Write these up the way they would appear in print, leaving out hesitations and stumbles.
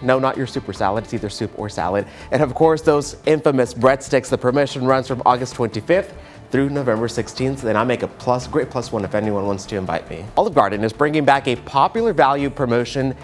No, not your soup or salad. It's either soup or salad. And of course, those infamous breadsticks. The promotion runs from August 25th through November 16th, and I make a great plus one if anyone wants to invite me. Olive Garden is bringing back a popular value promotion,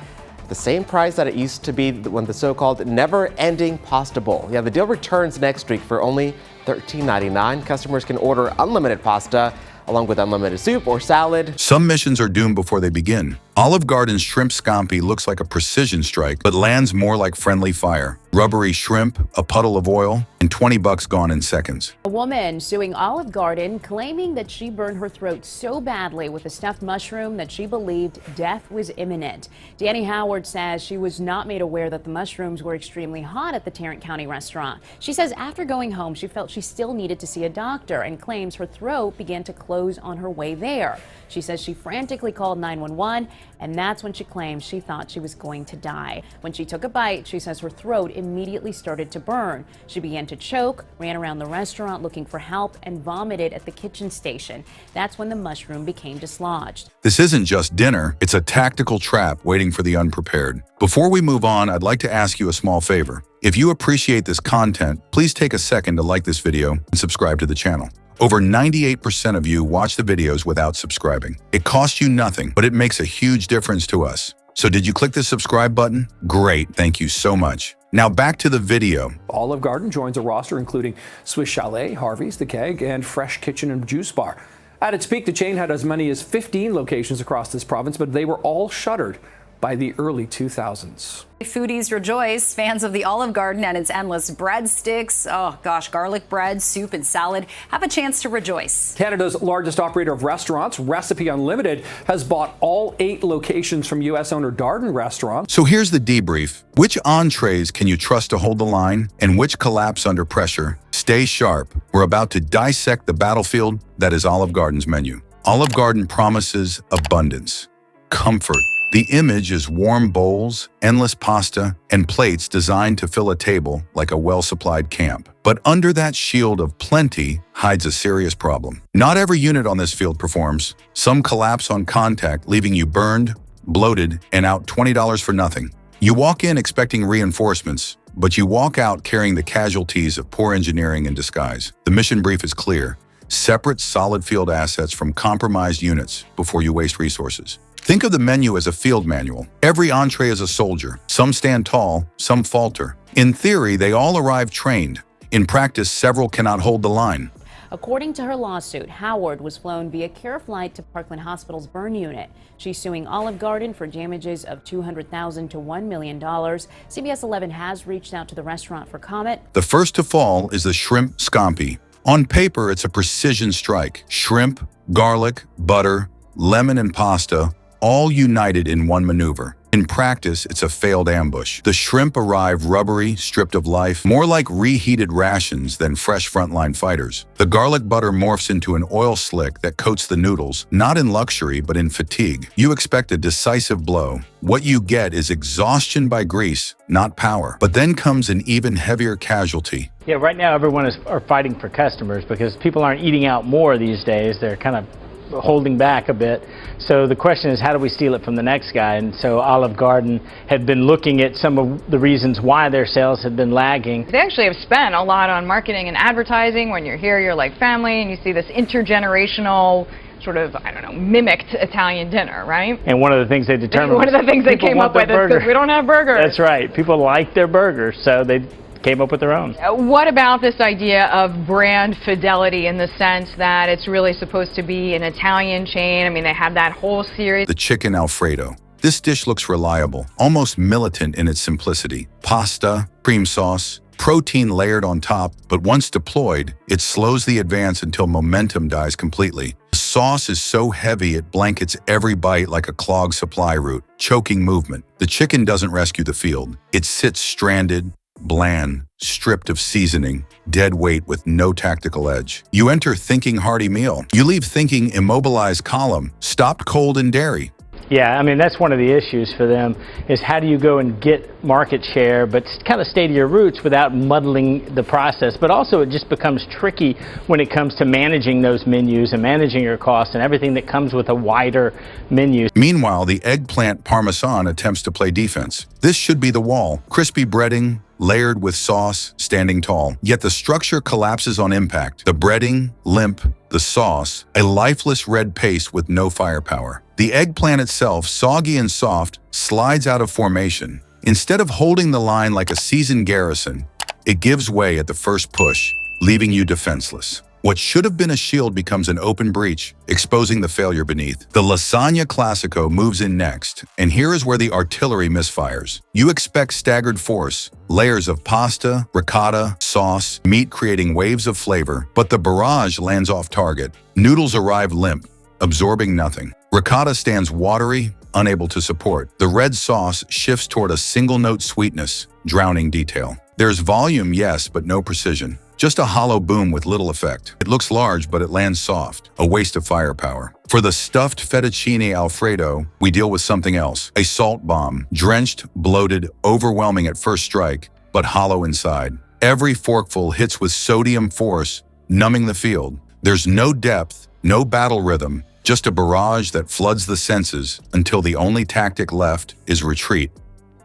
the same price that it used to be when the so-called never-ending pasta bowl. Yeah, the deal returns next week for only $13.99. Customers can order unlimited pasta along with unlimited soup or salad. Some missions are doomed before they begin. Olive Garden's shrimp scampi looks like a precision strike, but lands more like friendly fire. Rubbery shrimp, a puddle of oil, and $20 gone in seconds. A woman suing Olive Garden, claiming that she burned her throat so badly with a stuffed mushroom that she believed death was imminent. Danny Howard says she was not made aware that the mushrooms were extremely hot at the Tarrant County restaurant. She says after going home, she felt she still needed to see a doctor and claims her throat began to close on her way there. She says she frantically called 911, and that's when she claims she thought she was going to die. When she took a bite, she says her throat immediately started to burn. She began to choke, ran around the restaurant looking for help, and vomited at the kitchen station. That's when the mushroom became dislodged. This isn't just dinner, it's a tactical trap waiting for the unprepared. Before we move on, I'd like to ask you a small favor. If you appreciate this content, please take a second to like this video and subscribe to the channel. Over 98% of you watch the videos without subscribing. It costs you nothing, but it makes a huge difference to us. So did you click the subscribe button? Great, thank you so much. Now back to the video. Olive Garden joins a roster including Swiss Chalet, Harvey's, The Keg, and Fresh Kitchen and Juice Bar. At its peak, the chain had as many as 15 locations across this province, but they were all shuttered by the early 2000s. Foodies rejoice. Fans of the Olive Garden and its endless breadsticks, oh gosh, garlic bread, soup, and salad have a chance to rejoice. Canada's largest operator of restaurants, Recipe Unlimited, has bought all 8 locations from U.S. owner Darden Restaurants. So here's the debrief. Which entrees can you trust to hold the line, and which collapse under pressure? Stay sharp. We're about to dissect the battlefield that is Olive Garden's menu. Olive Garden promises abundance, comfort. The image is warm bowls, endless pasta, and plates designed to fill a table like a well-supplied camp. But under that shield of plenty hides a serious problem. Not every unit on this field performs. Some collapse on contact, leaving you burned, bloated, and out $20 for nothing. You walk in expecting reinforcements, but you walk out carrying the casualties of poor engineering in disguise. The mission brief is clear. Separate solid field assets from compromised units before you waste resources. Think of the menu as a field manual. Every entree is a soldier. Some stand tall, some falter. In theory, they all arrive trained. In practice, several cannot hold the line. According to her lawsuit, Howard was flown via care flight to Parkland Hospital's burn unit. She's suing Olive Garden for damages of $200,000 to $1 million. CBS 11 has reached out to the restaurant for comment. The first to fall is the shrimp scampi. On paper, it's a precision strike. Shrimp, garlic, butter, lemon, and pasta, all united in one maneuver. In practice, it's a failed ambush. The shrimp arrive rubbery, stripped of life, more like reheated rations than fresh frontline fighters. The garlic butter morphs into an oil slick that coats the noodles, not in luxury, but in fatigue. You expect a decisive blow. What you get is exhaustion by grease, not power. But then comes an even heavier casualty. Yeah, right now everyone are fighting for customers because people aren't eating out more these days. They're kind of holding back a bit. So the question is, how do we steal it from the next guy? And so Olive Garden had been looking at some of the reasons why their sales had been lagging. They actually have spent a lot on marketing and advertising. When you're here, you're like family, and you see this intergenerational sort of, I don't know, mimicked Italian dinner, right? And one of the things they determined one of the things they came up with is because we don't have burgers. That's right. People like their burgers, so they came up with their own. What about this idea of brand fidelity in the sense that it's really supposed to be an Italian chain? I mean, they have that whole series. The chicken Alfredo. This dish looks reliable, almost militant in its simplicity. Pasta, cream sauce, protein layered on top, but once deployed, it slows the advance until momentum dies completely. The sauce is so heavy it blankets every bite like a clogged supply route, choking movement. The chicken doesn't rescue the field. It sits stranded, bland, stripped of seasoning, dead weight with no tactical edge. You enter thinking hearty meal. You leave thinking immobilized column, stopped cold in dairy. Yeah, I mean, that's one of the issues for them is how do you go and get market share, but kind of stay to your roots without muddling the process. But also it just becomes tricky when it comes to managing those menus and managing your costs and everything that comes with a wider menu. Meanwhile, the eggplant parmesan attempts to play defense. This should be the wall. Crispy breading, layered with sauce, standing tall. Yet the structure collapses on impact. The breading, limp, the sauce, a lifeless red paste with no firepower. The eggplant itself, soggy and soft, slides out of formation. Instead of holding the line like a seasoned garrison, it gives way at the first push, leaving you defenseless. What should have been a shield becomes an open breach, exposing the failure beneath. The lasagna classico moves in next, and here is where the artillery misfires. You expect staggered force, layers of pasta, ricotta, sauce, meat creating waves of flavor, but the barrage lands off target. Noodles arrive limp, absorbing nothing. Ricotta stands watery, unable to support. The red sauce shifts toward a single-note sweetness, drowning detail. There's volume, yes, but no precision. Just a hollow boom with little effect. It looks large, but it lands soft, a waste of firepower. For the stuffed fettuccine Alfredo, we deal with something else. A salt bomb, drenched, bloated, overwhelming at first strike, but hollow inside. Every forkful hits with sodium force, numbing the field. There's no depth, no battle rhythm, just a barrage that floods the senses until the only tactic left is retreat.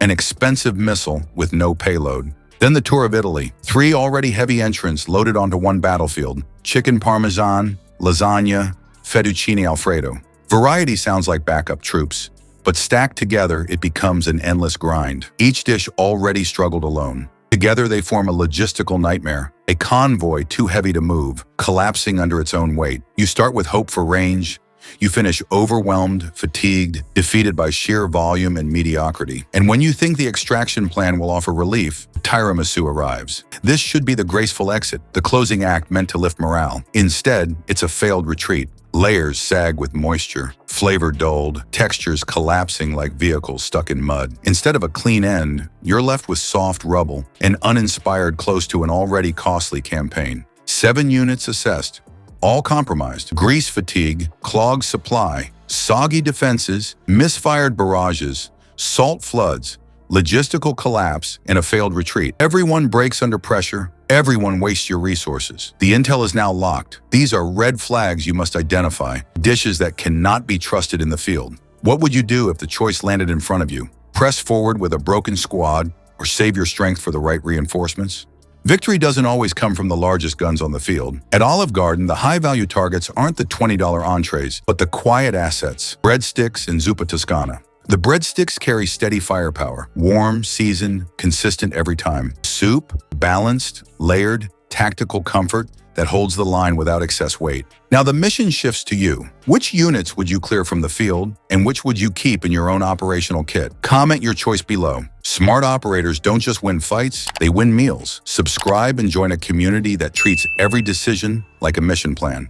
An expensive missile with no payload. Then the tour of Italy. 3 already heavy entrants loaded onto one battlefield. Chicken parmesan, lasagna, fettuccine Alfredo. Variety sounds like backup troops, but stacked together, it becomes an endless grind. Each dish already struggled alone. Together, they form a logistical nightmare, a convoy too heavy to move, collapsing under its own weight. You start with hope for range. You finish overwhelmed, fatigued, defeated by sheer volume and mediocrity. And when you think the extraction plan will offer relief, tiramisu arrives. This should be the graceful exit, the closing act meant to lift morale. Instead, it's a failed retreat. Layers sag with moisture, flavor dulled, textures collapsing like vehicles stuck in mud. Instead of a clean end, you're left with soft rubble, an uninspired close to an already costly campaign. 7 units assessed. All compromised. Grease fatigue, clogged supply, soggy defenses, misfired barrages, salt floods, logistical collapse, and a failed retreat. Everyone breaks under pressure. Everyone wastes your resources. The intel is now locked. These are red flags you must identify, dishes that cannot be trusted in the field. What would you do if the choice landed in front of you? Press forward with a broken squad or save your strength for the right reinforcements? Victory doesn't always come from the largest guns on the field. At Olive Garden, the high-value targets aren't the $20 entrees, but the quiet assets, breadsticks and zuppa toscana. The breadsticks carry steady firepower, warm, seasoned, consistent every time. Soup, balanced, layered, tactical comfort that holds the line without excess weight. Now the mission shifts to you. Which units would you clear from the field, and which would you keep in your own operational kit? Comment your choice below. Smart operators don't just win fights, they win meals. Subscribe and join a community that treats every decision like a mission plan.